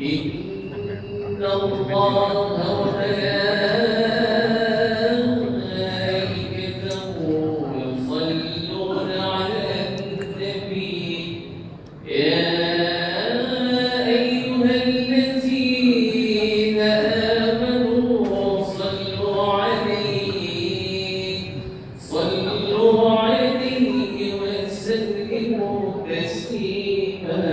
إن الله وملائكته يصلون على النبي يا أيها الذين آمنوا صلوا عليه وسلموا تسليما.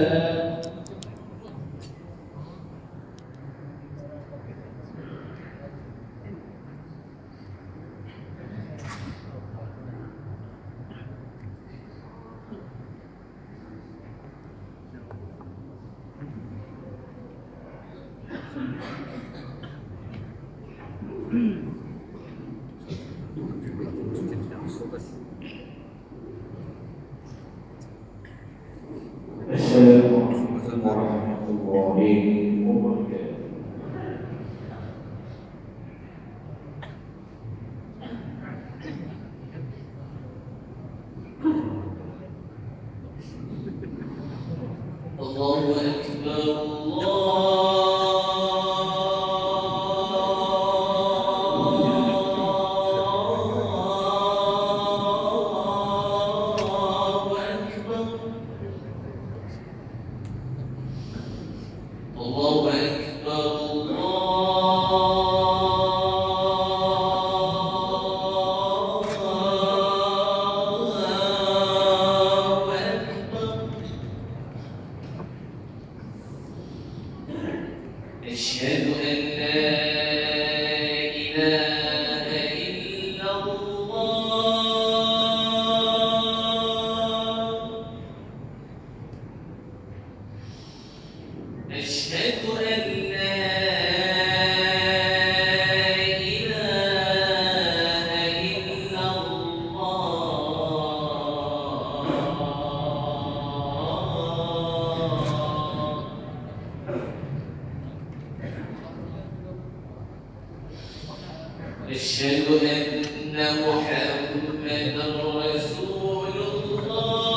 السلام عليكم ورحمة الله وبركاته. الله أكبر الله أشهد أن لا إله إلا الله أشهد أن لا إله إلا أشهد أن محمدًا رسول الله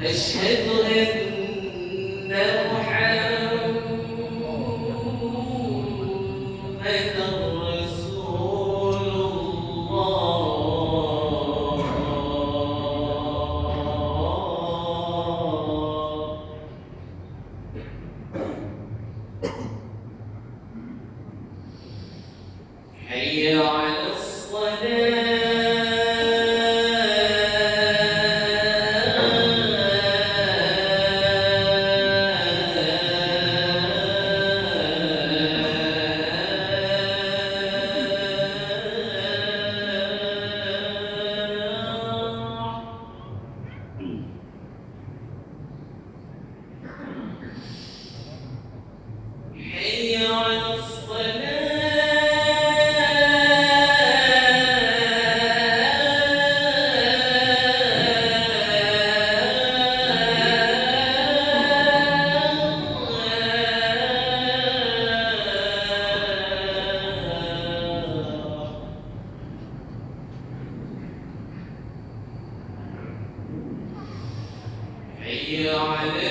أشهد أن محمدًا رسول الله حي على الصلاة حي على حي على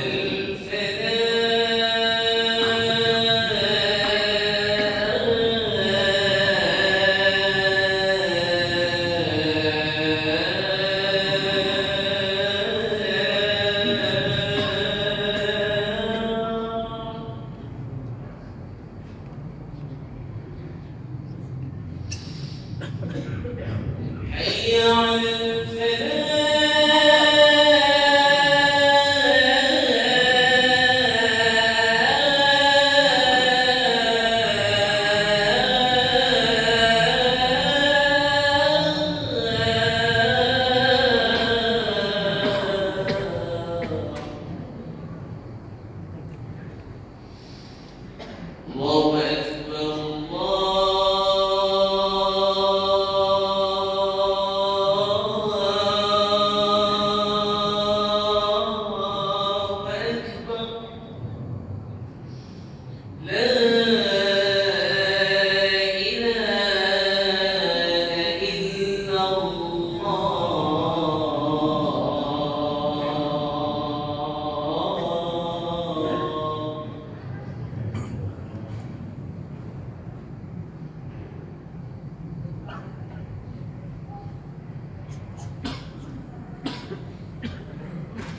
حي على الله أكبر الله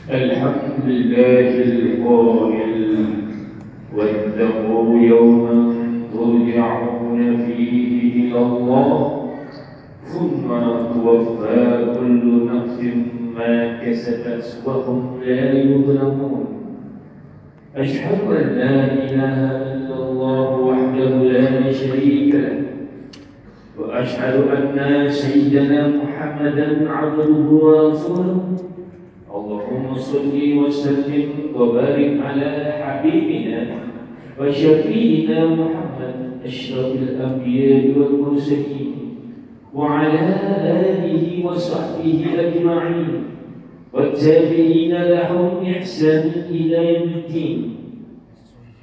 الحمد لله القائل واتقوا يوما ترجعون فيه إلى الله ثم توفى كل نفس ما كسبت وهم لا يظلمون أشهد أن لا إله إلا الله وحده لا شريك له وأشهد أن سيدنا محمدا عبده ورسوله اللهم صل وسلم وبارك على حبيبنا وشفيعنا محمد أشرف الأنبياء والمرسلين وعلى آله وصحبه أجمعين والتابعين لهم بإحسان إلى يوم الدين.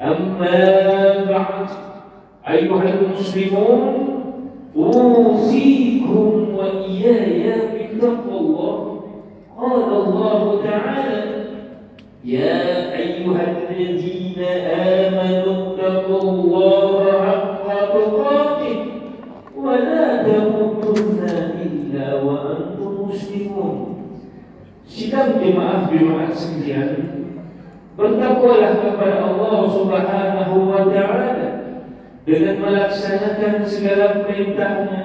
أما بعد أيها المسلمون أوصيكم وإياي بتقوى الله. قال الله تعالى يا أيها الذين آمنوا اتقوا الله حق تقاته ولا تموتن إلا وأنتم مسلمون. Sidang jemaah sekalian, bertakwalah kepada Allah Subhanahu wa Ta'ala dengan melaksanakan segala perintahnya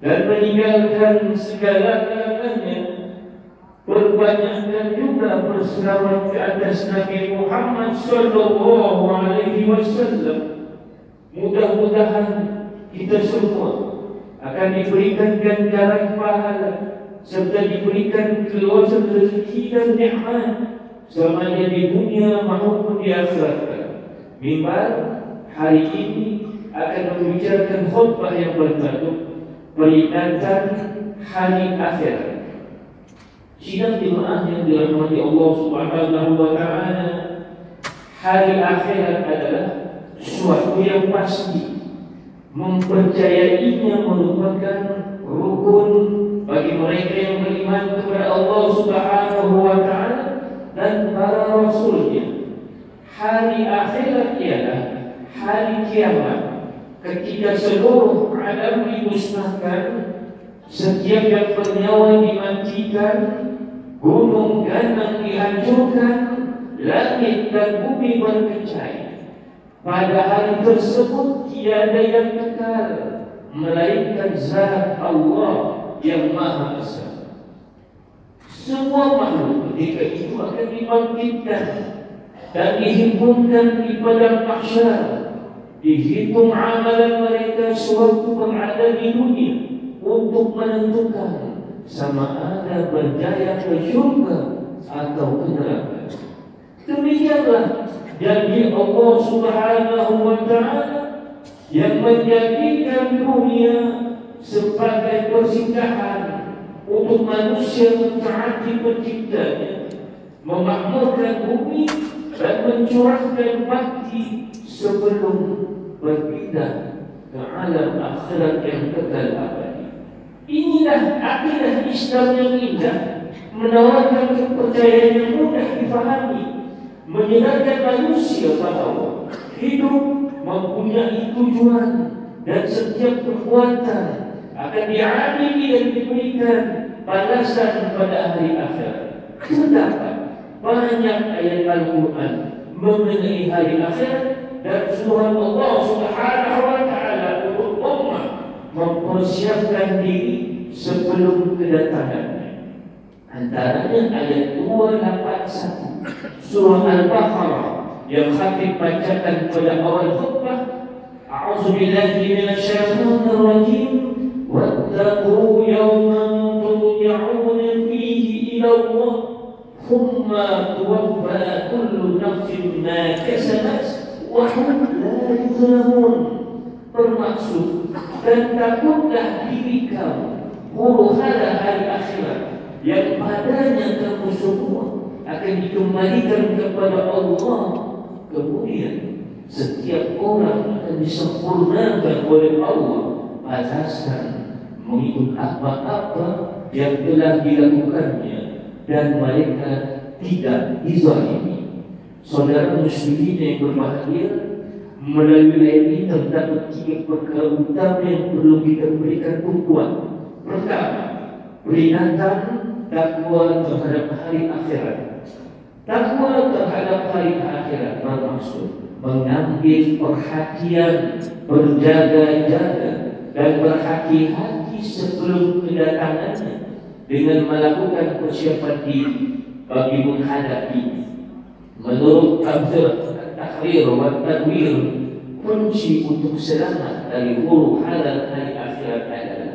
dan meninggalkan segala larangannya. Perbanyakkan juga berselawat ke atas Nabi Muhammad sallallahu alaihi wasallam. Mudah-mudahan kita semua akan diberikan ganjaran pahala serta diberikan keluasan rezeki dan nikmat selama di dunia maupun di akhirat. Mimbar hari ini akan membicarakan khutbah yang bertajuk peringatan hari akhirat. Sidang jemaah yang dirahmati Allah Subhanahu wa Ta'ala, hari akhirat adalah suatu yang pasti. Mempercayainya merupakan rukun bagi mereka yang beriman kepada Allah Subhanahu wa Ta'ala dan para rasulnya. Hari akhirat ialah hari kiamat, ketika seluruh alam dimusnahkan, setiap yang bernyawa dimatikan, gunung ganang dihancurkan, langit dan bumi berkecai. Pada hari tersebut tiada yang kekal melainkan zat Allah yang Maha Esa. Semua makhluk ketika itu akan dibangkitkan dan dihimpunkan di padang mahsyar. Dihitung amalan mereka sewaktu berada di dunia untuk menentukan sama ada berjaya ke syurga atau ke neraka. Demikianlah janji Allah Subhanahu wa Ta'ala yang menjadikan dunia sebagai persinggahan untuk manusia mentaati penciptanya, memakmurkan bumi dan mencurahkan bakti sebelum berpindah ke alam akhirat yang kekal abadi. Inilah akidah Islam yang indah, menawarkan kepercayaan yang mudah difahami, menyenangkan manusia bahawa hidup mempunyai tujuan dan setiap perbuatan akan diadili dan diberikan balasan pada hari akhirat. Terdapat banyak ayat Al-Quran mengenai hari akhirat dan suruhan Allah Subhanahu wa Ta'ala untuk umat mempersiapkan diri sebelum kedatangannya. Antaranya ayat 281 surah Al-Baqarah yang khatib bacakan pada awal khutbah. A'udzubillahi minasyaitonir rajim. Wattaqu yawman turja'una fihi ila Allah thumma tuwaffa kullu nafsin ma kasabat wa hum la yuzlamun. Bermaksud, dan takutlah diri kamu huru-hara hari akhirat yang padanya kamu semua akan dikembalikan kepada Allah. Kemudian setiap orang akan disempurnakan oleh Allah balasan mengikut apa-apa yang telah dilakukannya dan mereka tidak dizalimi. Saudara muslimin yang berbahagia, melalui ayat ini terdapat 3 perkara utama yang perlu kita berikan tumpuan. Pertama, peringatan takwa terhadap hari akhirat. Takwa terhadap hari akhirat bermaksud mengambil perhatian, berjaga-jaga dan berhati-hati sebelum kedatangannya dengan melakukan persiapan diri bagi menghadapi. Menurut tafsir Tahrir wa Tanwir, kunci untuk selamat dari huru hara hari akhirat adalah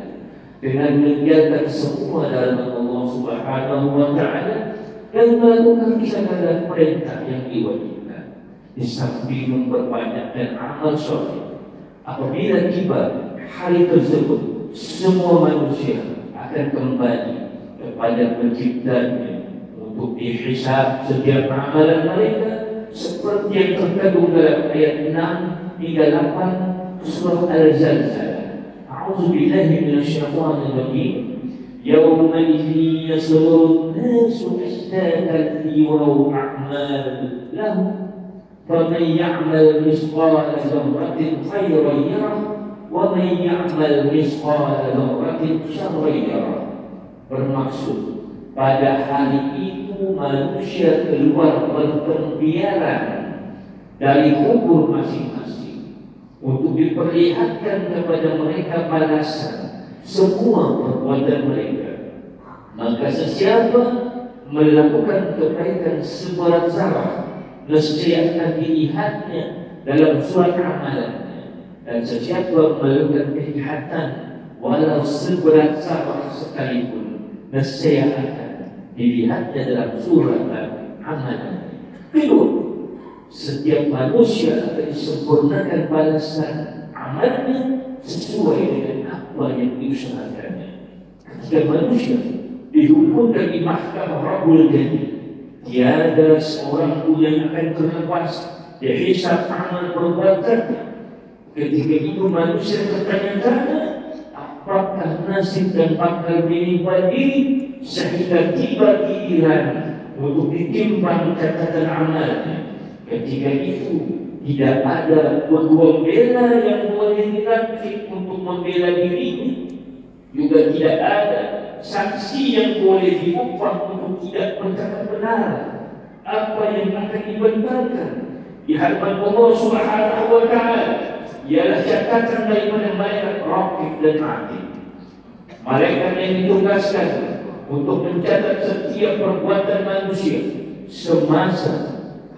dengan menjaga semua dalam Allah Subhanahu wa Ta'ala dan melakukan segala perintah yang diwajibkan, di samping memperbanyakkan amal soleh. Apabila tiba hari tersebut, semua manusia akan kembali kepada penciptanya untuk dihisab setiap amalan mereka, seperti yang terkandung dalam ayat 6 hingga 8 surah Al-Zalzalah. A'udzubillahi minasyaitonir rajim. Yawma idhin yasdurun nasu ashtatan liyuraw a'malahum faman ya'mal mithqala dzarratin khairan yarah wa man ya'mal mithqala dzarratin syarran yarah. Bermaksud pada hari itu manusia keluar bertempiaran dari kubur masing-masing untuk diperlihatkan kepada mereka balasan semua perbuatan mereka. Maka sesiapa melakukan kebaikan seberat zarah, nescaya akan dilihatnya dalam surat amalannya, dan sesiapa melakukan kejahatan walau seberat zarah sekalipun, nescaya akan dilihatnya dalam surat amalan. Kedua, setiap manusia akan disempurnakan balasan amalnya sesuai dengan apa yang diusahakannya. Ketika manusia dihukumkan di mahkamah Rabbul Jalil, tiada seorang pun yang akan terlepas dihisab amal perbuatannya. Ketika itu manusia bertanya-tanya, apakah nasib dan bakal menimpa diri sehingga tiba giliran untuk ditimbang catatan amalnya. Ketika itu tidak ada pembela yang boleh dilantik untuk membela dirinya, juga tidak ada saksi yang boleh diupah untuk tidak berkata benar apa yang akan dibenarkan di hadapan Allah Subhanahu wa Ta'ala. Ialah catatan daripada malaikat raqib dan atid, malaikat yang ditugaskan untuk mencatat setiap perbuatan manusia semasa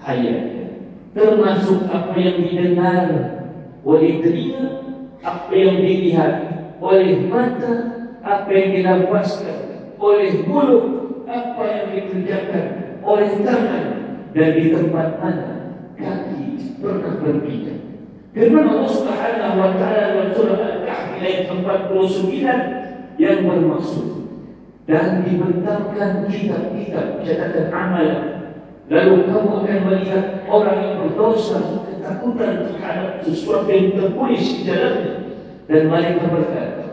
hayatnya, termasuk apa yang didengar oleh telinga, apa yang dilihat oleh mata, apa yang dinafaskan oleh mulut, apa yang dikerjakan oleh tangan, dan di tempat mana kaki pernah berpijak. Firman Allah Subhanahu wa Ta'ala dalam surah Al-Kahfi ayat 49 yang bermaksud, dan dibentangkan kitab-kitab catatan amal, lalu kamu akan melihat orang yang berdosa ketakutan terhadap sesuatu yang tertulis di dalamnya, dan mereka berkata,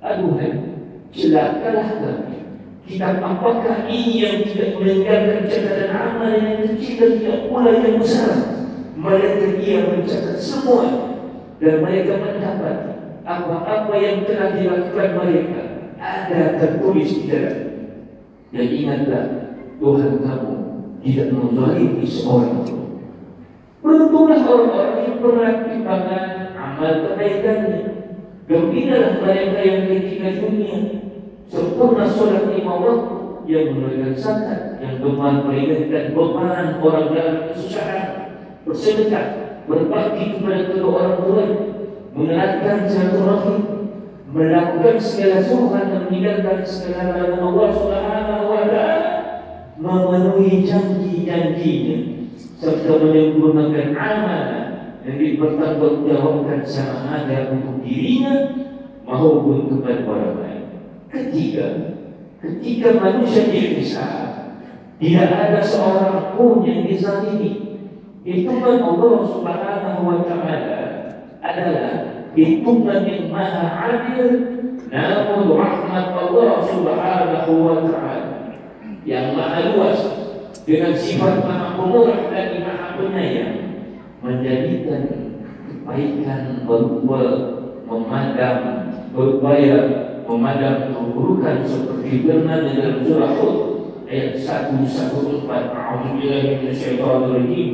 aduhai, celakalah kami. Kitab apakah ini yang tidak meninggalkan catatan amal yang kecil dan tidak pula yang besar? Mereka dia mencatat semua, dan mereka mendapat apa-apa yang telah dilakukan mereka ada tertulis di dalam. Dan ingatlah, Tuhan kamu tidak menzalimi seorang pun. Beruntunglah orang-orang yang bertimbangan amal kebaikannya. Gembiralah mereka yang ketika dunia sempurna solat 5 waktu, yang menunaikan zakat, yang gemar meringankan beban orang dalam kesusahan, bersedekah, berbakti kepada kedua orang tua, mengeratkan silaturahim, melakukan segala sunnah dan meninggalkan segala larangan Allah Subhanahu wa Ta'ala, memenuhi janji-janjinya, serta menyempurnakan amal yang dipertanggungjawabkan sama ada untuk dirinya maupun kepada orang lain. Ketika manusia dihisab, tidak ada seorang pun yang dizalimi. Hitungan Allah Subhanahu wa Ta'ala adalah hitungan yang maha adil, namun rahmat Allah Subhanahu wa Ta'ala yang maha luas dengan sifat maha pemurah dan maha penyayang menjadikan kebaikan berupa berupaya memadam keburukan seperti firman dalam surah Hud ayat 114. A'udzubillahi minasyaitonirrajim.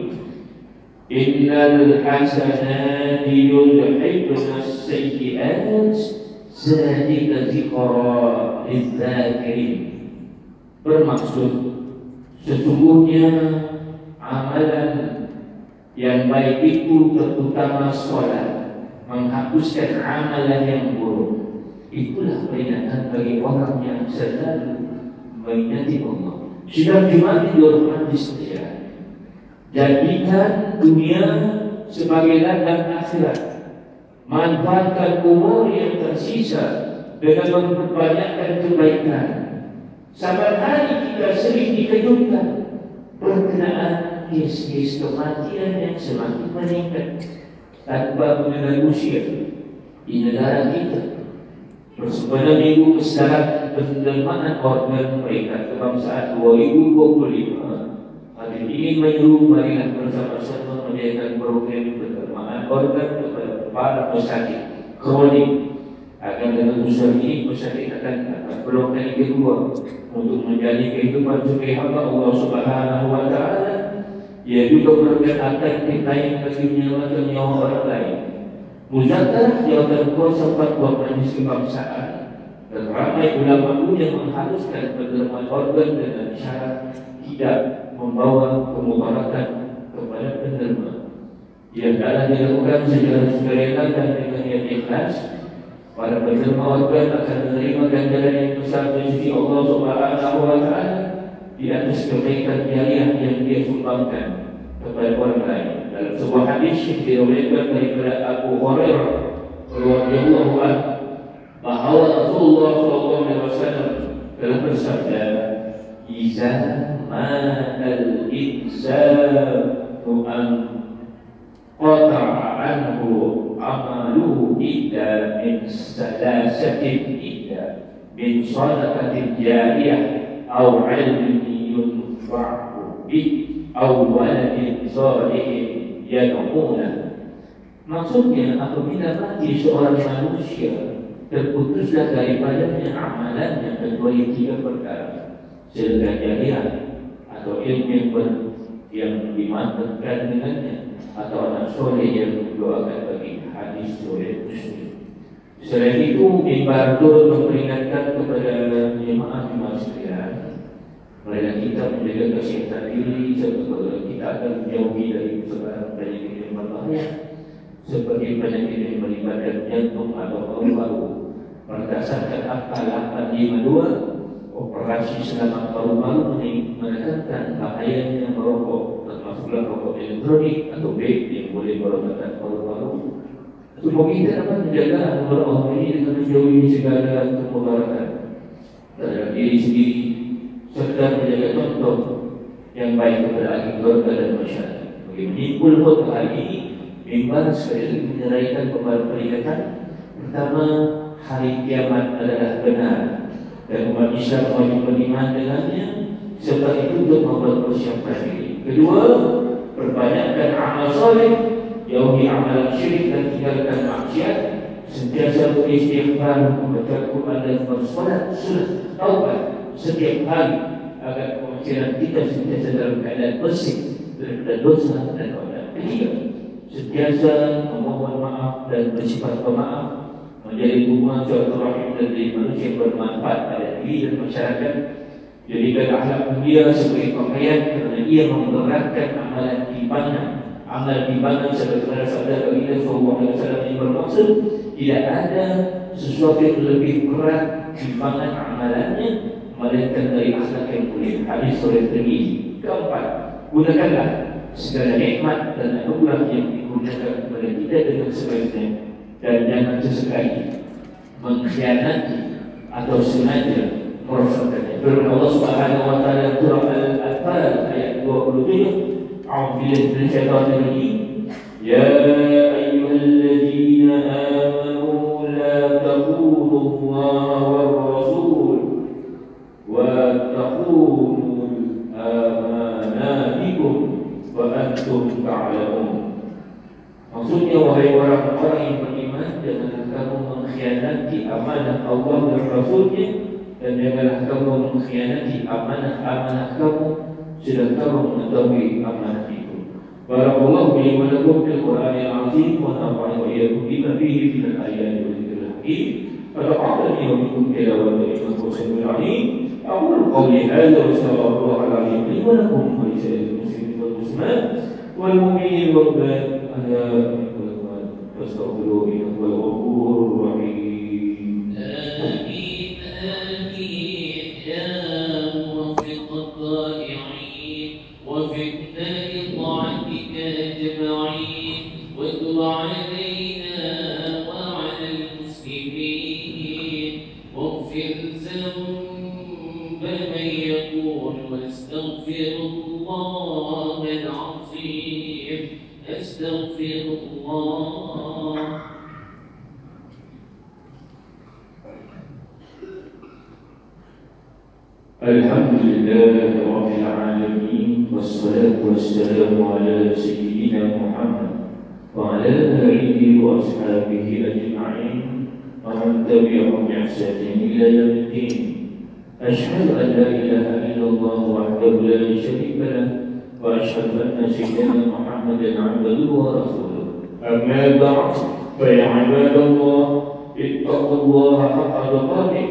Innal hasanati yudhibna as-sayyi'at zalika dzikra lidz-dzakirin. Bermaksud sesungguhnya amalan yang baik itu terutama sholat menghapuskan amalan yang buruk. Itulah peringatan bagi orang yang selalu mengingati Allah. Sidang Jumat dihormati sekalian, jadikan dunia sebagai ladang akhirat. Manfaatkan umur yang tersisa dengan memperbanyakkan kebaikan. Saban hari kita sering dikejutkan berkenaan kes-kes kematian yang semakin meningkat tanpa mengenal usia di negara kita. Bersempena minggu kesedaran penerimaan organ peringkat kebangsaan 2025, kami ingin menyuruh marilah bersama-sama menyediakan program penerimaan organ kepada para pesakit kronik agar dengan usaha ini pesakit akan peluang kali kedua untuk menjalani kehidupan sebagai hamba Allah Subhanahu wa Ta'ala. Ia juga memberikan alternatif lain bagi menyelamatkan nyawa orang lain. Muzakarah jawatan kuasa fatwa majelis kebangsaan dan ramai ulama pun yang mengharuskan penerimaan organ dengan syarat tidak membawa kemudaratan kepada penerima. Ia adalah dilakukan secara sukarela dan dengan niat ikhlas. Para penerima organ akan menerima ganjaran yang besar dari sisi Allah Subhanahu wa Ta'ala di atas kebaikan jariah yang dia sumbangkan kepada orang lain. Dalam sebuah hadis yang diriwayatkan daripada Abu Hurairah radhiyallahu anhu bahawa Rasulullah sallallahu alaihi wasallam telah bersabda, "Iza ma'al insanu an qata'a anhu amaluhu illa min salasatin illa min sadaqatin jariyah aw 'ilmin yunfa'u bih aw waladin salihin yad'una." Maksudnya apabila mati seorang manusia, terputuslah daripadanya amalannya kecuali 3 perkara: sedekah jariah atau ilmu yang dimantapkan dengannya, atau anak soleh yang mendoakan bagi. Hadis riwayat Muslim. Selain itu, mimbar turut memperingatkan kepada jemaah sekalian, marilah kita menjaga kesihatan diri serta kita akan menjauhi dari sebarang penyakit yang berbahaya seperti penyakit yang melibatkan jantung atau paru-paru. Berdasarkan Akta 852, operasi selamat paru-paru menekankan bahayanya merokok, termasuklah rokok elektronik atau vape yang boleh merobohkan paru-paru. Supaya kita dapat menjaga anugerah Allah ini dengan menjauhi segala kemudaratan terhadap diri sendiri serta menjaga contoh yang baik kepada ahli keluarga dan masyarakat. Bagi menimbul khutbah hari ini, mimbar sekali lagi menyeraikan kepada peringatan pertama, hari kiamat adalah benar dan umat Islam wajib beriman dengannya, serta itu untuk membuat persiapan diri. Kedua, perbanyakkan amal soleh, jauhi amalan syirik dan tinggalkan maksiat, sentiasa beristighfar, membaca Quran dan bersolat sunat taubat setiap hari agar pemikiran kita sentiasa dalam keadaan bersih daripada dosa dan dosa. Ketiga, sentiasa memohon maaf dan bersifat pemaaf, menjadi hubungan silaturahim dari manusia yang bermanfaat pada diri dan masyarakat. Jadikan akhlak mulia sebagai pakaian kerana ia memberatkan amalan timbangan. Amal timbangan sebagaimana sabda baginda sallallahu alaihi wasallam yang bermaksud tidak ada sesuatu yang lebih berat timbangan amalannya melainkan dari akhlak yang mulia. Hadis riwayat Tirmizi. Keempat, gunakanlah segala nikmat dan anugerah yang digunakan kepada kita dengan sebaiknya dan jangan sesekali mengkhianati atau sengaja merosakkannya. Firman Allah Subhanahu wa taala surah Al-Anfal ayat 27, A'udzubillahi minasyaitonir rajim. Ya ayyuhalladzina amanu la takhunu Allah war rasul wa takhunu amanatikum wa antum ta'lamun. Maksudnya, wahai orang-orang yang beriman, jangan kamu mengkhianati amanah Allah dan Rasulnya dan janganlah kamu mengkhianati amanah-amanah kamu sedang kamu mengetahui amanah itu. Barakallahu li wa lakum fil Qur'anil azim wa nafa'ani wa iyyakum bima fihi minal ayati wal dzikril hakim. Fataqabbal minkum tilawatan innahu sami'un 'alim. أقول قولي هذا وأستغفر الله العظيم لي ولكم ولسائر المسلمين والمسلمات والمؤمنين والمؤمنات فاستغفروه إنه هو الغفور الرحيم. آمين آمين يا موفق الضائعين وفقنا لطاعتك أجمعين واتب علينا وعلى المسلمين واغفر ذنوبنا من يقول واستغفر الله العظيم استغفر الله. الحمد لله رب العالمين والصلاة والسلام على سيدنا محمد وعلى آله وأصحابه أجمعين ومن تبعهم بإحسان إلى يوم الدين. أشهد أن لا إله إلا الله وحده لا شريك له وأشهد أن سيدنا محمدا عبده ورسوله. أما بعد فيا عباد الله اتقوا الله حق تقاته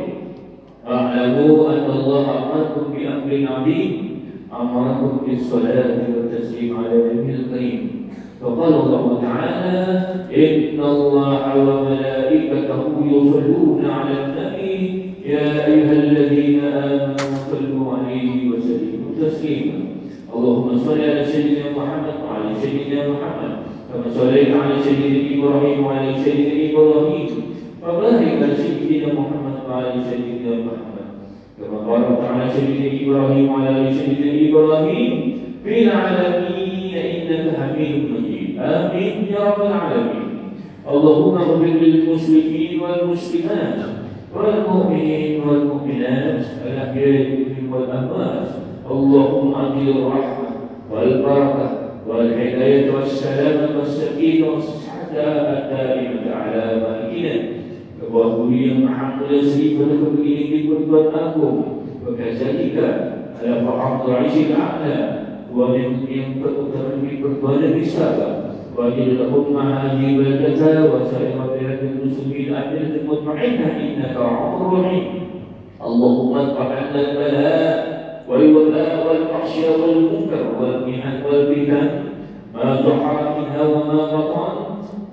واعلموا أن الله أمركم بأمر عظيم أمركم بالصلاة والتسليم على النبي الكريم. فقال الله تعالى إن الله وملائكته يصلون على النبي يا أيها الذين آمنوا صلوا عليه وسلموا تسليما. اللهم صل على سيدنا محمد وعلى سيدنا محمد كما صليت على سيدنا إبراهيم وعلى سيدنا إبراهيم وبارك على سيدنا محمد وعلى سيدنا محمد كما باركت على سيدنا إبراهيم وعلى سيدنا إبراهيم في العالمين إنك حميد مجيد. آمين يا رب العالمين. اللهم اغفر للمسلمين والمسلمات والمؤمنين والمؤمنات الأحياء منهم والأموات. اللهم أنزل الرحمة والبركة والهداية والسلامة والسكينة والسعادة الدائمة على مالكنا وأبويا محمد سيد ونفقه بكل أكم وكذلك على فحمد العيش الأعلى ومن ينفقك بكل بسابة وأجل لهم معاجيب الجزاء وسائر بلاد المسلمين أمنة مطمئنة إنك غفور رحيم. اللهم ارفع عنا البلاء والوباء والفحشاء والمنكر والمحن والفتن ما ظهر منها وما بطن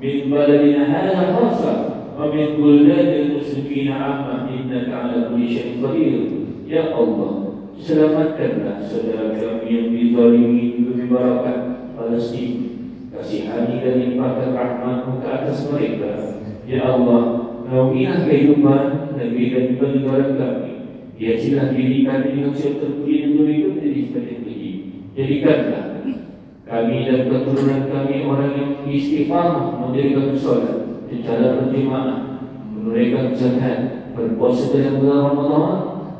من بلدنا هذا خاصة ومن بلاد المسلمين عامة إنك على كل شيء قدير. يا الله selamatkanlah saudara kami yang dizalimi di barakat Palestin. Kasihani dan limpahkan rahmat-Mu ke atas mereka. Ya Allah, naungilah kehidupan Nabi dan juga negara kami. Hiasilah diri kami dengan siap terpuji dan berikut dari sepanjang ini. Jadikanlah kami dan keturunan kami orang yang istiqamah mendirikan sholat secara berjemaah, menunaikan zakat, berpuasa dalam bulan Ramadan,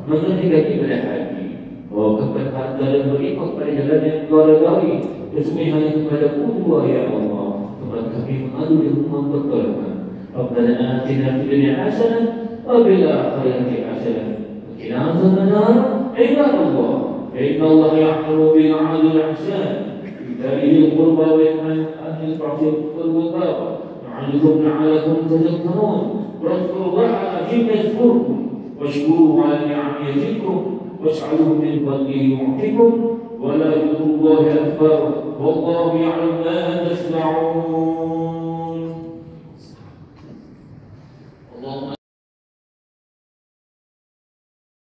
mengerjakan ibadah haji, mewakafkan harta dan berinfak pada jalan yang Engkau ridai. Resmi hanya kepada Allah ya Allah. Tempat kami mengadu dan mempertolongan. Rabbana atina fid dunya hasanah wa fil akhirati hasanah wa qina adzaban nar. Ibadallah, inna Allah ya'muru bil 'adli wal ihsan wa ita'i dhil qurba wa yanha 'anil fahsya'i wal munkar ya'idukum la'allakum tadhakkarun. Wadhkurullaha yadhkurkum washkuruhu 'ala ni'amihi yazidkum was'aluhu min fadlihi yu'tikum ولا يذكر الله أكبر والله يعلم ما تصنعون.